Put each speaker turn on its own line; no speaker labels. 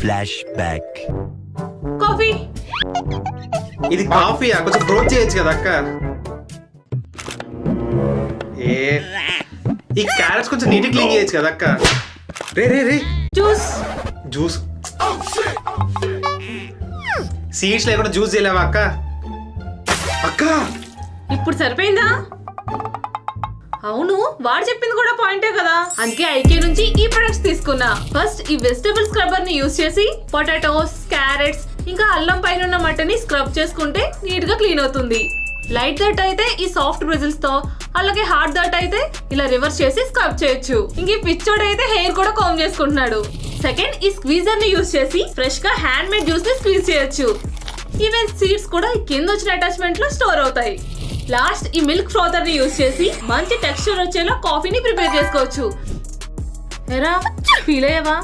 Flash back.
Coffee.
ఇది coffee కొంచెం ఫ్రోజ్ చేయొచ్చు కదా అక్క. ఈ క్యారెట్స్ కొంచెం నీట్ క్లీన్ చేయొచ్చు కదా అక్క. రే రే రే
జ్యూస్.
జ్యూస్ సీడ్స్ లేకుండా జ్యూస్ చేయలేవా అక్క? అక్క
ఇప్పుడు సరిపోయిందా? అవును, వాడు చెప్పింది కూడా పాయింటే కదా. అందుకే ఐకే నుంచి ఈ ప్రొడక్ట్స్ తీసుకున్నా. ఫస్ట్ ఈ వెజిటబుల్ స్క్రబ్బర్ ని యూస్ చేసి పొటాటోస్, క్యారెట్స్ ఇంకా అల్లం పైన ఉన్న మట్టని స్క్రబ్ చేసుకుంటే నీట్ గా క్లీన్ అవుతుంది. లైట్ డర్ట్ అయితే ఈ సాఫ్ట్ బ్రిజిల్స్ తో, అలాగే హార్డ్ డర్ట్ అయితే ఇలా రివర్స్ చేసి స్క్రబ్ చేయొచ్చు. ఇంక ఈ పిచ్చోడ్ అయితే హెయిర్ కూడా కాంబ్ చేసుకుంటున్నాడు. సెకండ్, ఈ స్క్వీజర్ ని యూస్ చేసి ఫ్రెష్ గా హ్యాండ్ మేడ్ జ్యూస్ ని స్క్వీజ్ చేయొచ్చు. ఈవెన్ సీడ్స్ కూడా ఈ కింద వచ్చిన అటాచ్మెంట్ లో స్టోర్ అవుతాయి. లాస్ట్, ఈ మిల్క్ ఫ్రోతర్ ని యూస్ చేసి మంచి టెక్స్చర్ వచ్చేలా కాఫీని ప్రిపేర్ చేసుకోవచ్చు. ఎరా, ఫీల్ అయ్యావా?